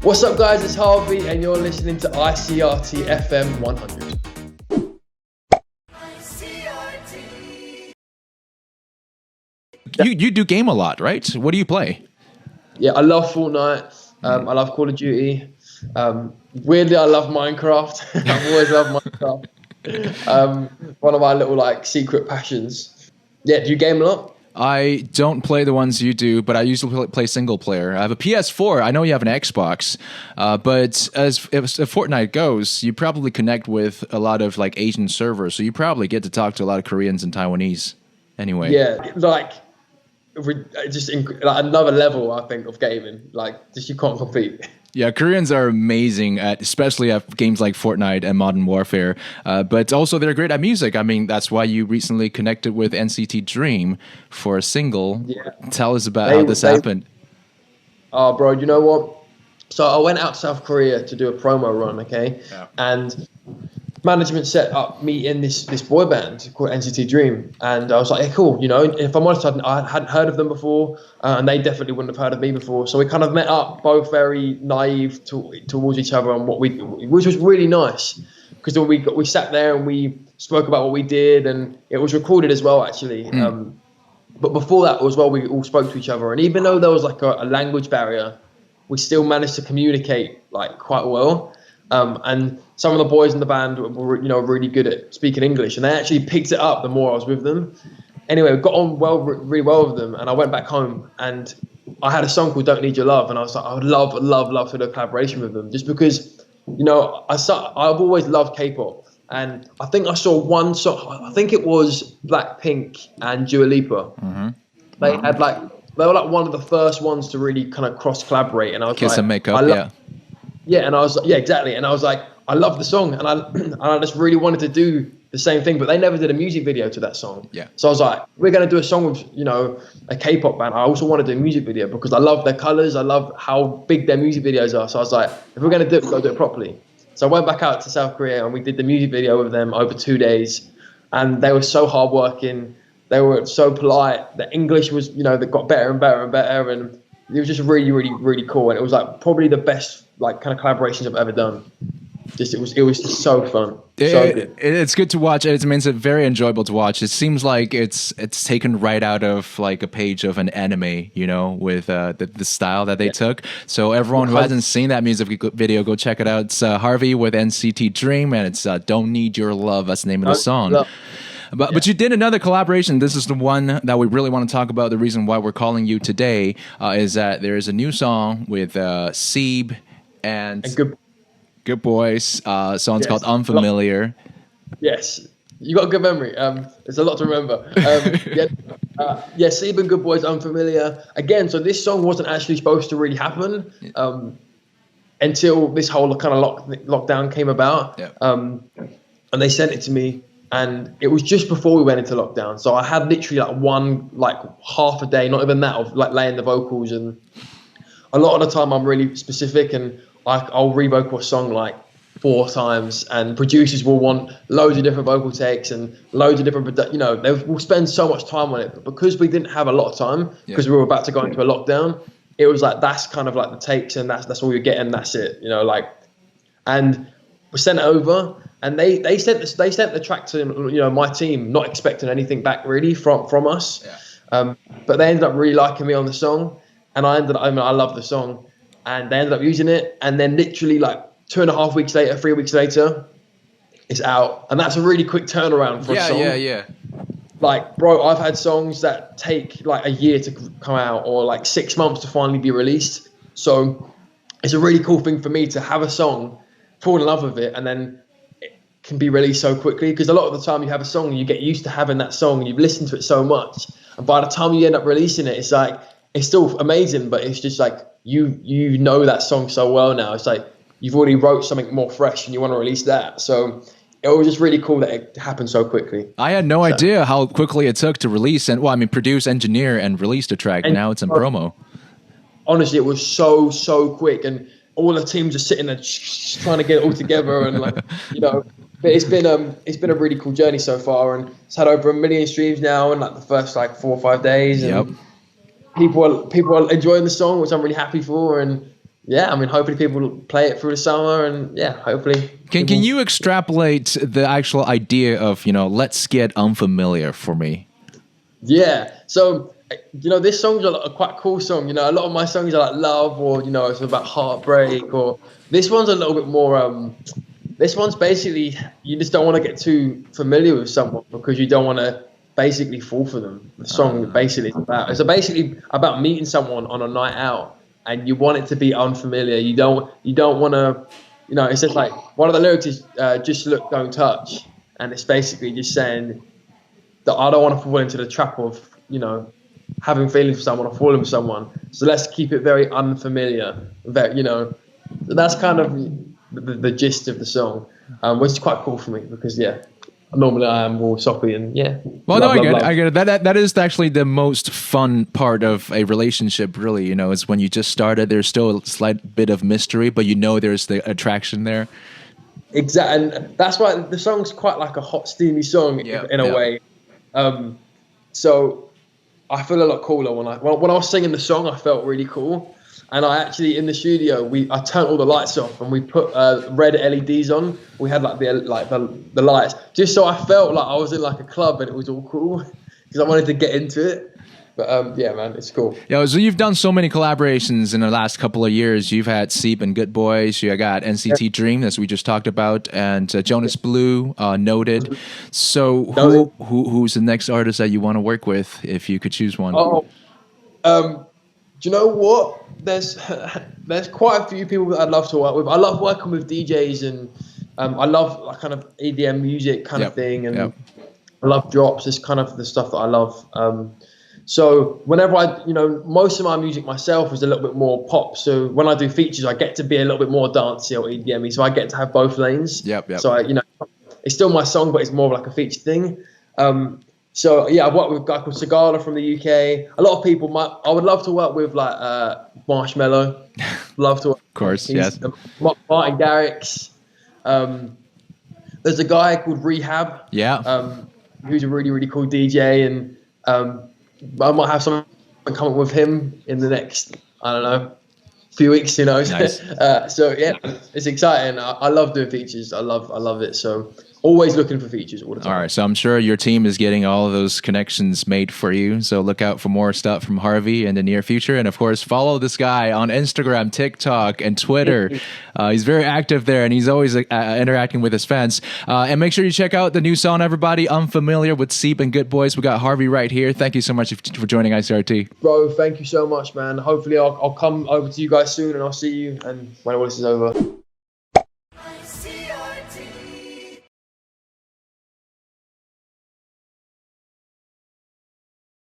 What's up, guys? It's Harvey, and you're listening to ICRT FM 100. You do game a lot, right? What do you play? Yeah, I love Fortnite. I love Call of Duty. Weirdly, I love Minecraft. I've always loved Minecraft. One of my little secret passions. Yeah, do you game a lot? I don't play the ones you do, but I usually play single player. I have a PS4. I know you have an Xbox, but as Fortnite goes, you probably connect with a lot of Asian servers, so you probably get to talk to a lot of Koreans and Taiwanese. Anyway, yeah, another level, I think, of gaming. Just you can't compete. Yeah, Koreans are amazing especially at games like Fortnite and Modern Warfare. But also they're great at music. I mean, that's why you recently connected with NCT Dream for a single. Yeah. Tell us about how this happened. Oh, bro, you know what? So I went out to South Korea to do a promo run, okay? Yeah. And management set up me in this boy band called NCT Dream, and I was like, hey, cool, if I'm honest, I hadn't heard of them before, and they definitely wouldn't have heard of me before, so we kind of met up, both very naive towards each other, and which was really nice, because we sat there and we spoke about what we did, and it was recorded as well, actually. But before that as well, we all spoke to each other, and even though there was a language barrier, we still managed to communicate quite well. And some of the boys in the band were really good at speaking English, and they actually picked it up the more I was with them. Anyway, we got on really well with them, and I went back home, and I had a song called "Don't Need Your Love," and I was like, I would love to do a collaboration with them, just because I've always loved K-pop, and I think I saw one song. I think it was Blackpink and Dua Lipa. Mm-hmm. They had they were one of the first ones to really kind of cross collaborate, and I was Kiss and Make Up, yeah. Yeah, and I was exactly, and I was like, I love the song, and I just really wanted to do the same thing, but they never did a music video to that song. Yeah. So I was like, we're gonna do a song with a K-pop band. I also want to do a music video because I love their colors, I love how big their music videos are. So I was like, if we're gonna do it, we'll do it properly. So I went back out to South Korea and we did the music video with them over 2 days, and they were so hardworking. They were so polite. The English was, they got better and better and better, and it was just really, really, really cool. And it was probably the best kind of collaborations I've ever done. It was just so fun. So good. It's good to watch. It's very enjoyable to watch. It seems like it's taken right out of a page of an anime, with the style that they took. So everyone who hasn't seen that music video, go check it out. It's HRVY with NCT Dream, and it's "Don't Need Your Love." That's the name of the song. But you did another collaboration. This is the one that we really want to talk about. The reason why we're calling you today is that there is a new song with Seeb and Goodboys. Song's called "Unfamiliar." Yes, you got a good memory. There's a lot to remember. Seeb and Goodboys, "Unfamiliar." Again, so this song wasn't actually supposed to really happen until this whole kind of lockdown came about. Yeah. And they sent it to me. And it was just before we went into lockdown, so I had literally half a day, not even that, of laying the vocals. And a lot of the time, I'm really specific, and I'll re-vocal a song 4 times, and producers will want loads of different vocal takes and loads of different, they will spend so much time on it. But because we didn't have a lot of time, because we were about to go into a lockdown, it was that's kind of the takes, and that's all you get, and that's it, and we sent it over. And they sent the track to my team, not expecting anything back really from us. Yeah. But they ended up really liking me on the song, and I love the song, and they ended up using it. And then literally 2.5 weeks later, 3 weeks later, it's out, and that's a really quick turnaround for a song. Yeah. Bro, I've had songs that take a year to come out, or 6 months to finally be released. So it's a really cool thing for me to have a song, fall in love with it, and then can be released so quickly, because a lot of the time you have a song and you get used to having that song and you've listened to it so much, and by the time you end up releasing it, it's it's still amazing, but it's just you know that song so well now. It's you've already wrote something more fresh and you want to release that. So it was just really cool that it happened so quickly. I had no idea how quickly it took to release and produce, engineer, and release the track. And now it's in promo. Honestly, it was so quick, and all the teams are sitting there trying to get it all together, and But it's been a really cool journey so far, and it's had over 1 million streams now in the first 4 or 5 days. And people are enjoying the song, which I'm really happy for, and yeah, I mean, hopefully people will play it through the summer, and yeah, hopefully. Can you extrapolate the actual idea of, you know, let's get unfamiliar for me? Yeah, so this song's a quite cool song. A lot of my songs are like love, or it's about heartbreak, or this one's a little bit more. This one's basically you just don't want to get too familiar with someone because you don't want to basically fall for them. The song basically is basically about meeting someone on a night out, and you want it to be unfamiliar. You don't want to, it's just like one of the lyrics is just look, don't touch, and it's basically just saying that I don't want to fall into the trap of, having feelings for someone or falling for someone. So let's keep it very unfamiliar. So that's kind of the gist of the song, which is quite cool for me because, normally I am more soppy and Well, I get it. That is actually the most fun part of a relationship, really. Is when you just started. There's still a slight bit of mystery, but there's the attraction there. Exactly, and that's why the song's quite like a hot, steamy song in a way. So I feel a lot cooler when I was singing the song. I felt really cool, and I actually in the studio I turned all the lights off and we put red LEDs on. We had like the lights just so I felt like I was in like a club and it was all cool because I wanted to get into it. But yeah, man, it's cool. Yeah, so you've done so many collaborations in the last couple of years. You've had Seeb and Goodboys. You got NCT Dream, as we just talked about, and Jonas Blue, Noted. So who's the next artist that you want to work with, if you could choose one? Do you know what? There's quite a few people that I'd love to work with. I love working with DJs, and I love like kind of EDM music kind of thing, and I love drops. It's kind of the stuff that I love. So whenever most of my music myself is a little bit more pop. So when I do features, I get to be a little bit more dancey or EDM-y. So I get to have both lanes. So it's still my song, but it's more like a feature thing. So yeah, I've worked with a guy called Sigala from the UK. A lot of people I would love to work with like Marshmello. Love to work. Of course, yes. Martin Garrix. There's a guy called Rehab. Who's a really, really cool DJ, and I might have something coming with him in the next, I don't know, few weeks, who knows. Nice. So yeah, it's exciting. I love doing features. I love it. So always looking for features all the time. All right, so I'm sure your team is getting all of those connections made for you. So look out for more stuff from HRVY in the near future. And of course, follow this guy on Instagram, TikTok, and Twitter. He's very active there, and he's always interacting with his fans. And make sure you check out the new song, everybody, Unfamiliar, with Seeb and Goodboys. We got HRVY right here. Thank you so much for joining ICRT. Bro, thank you so much, man. Hopefully I'll come over to you guys soon, and I'll see you and when all this is over.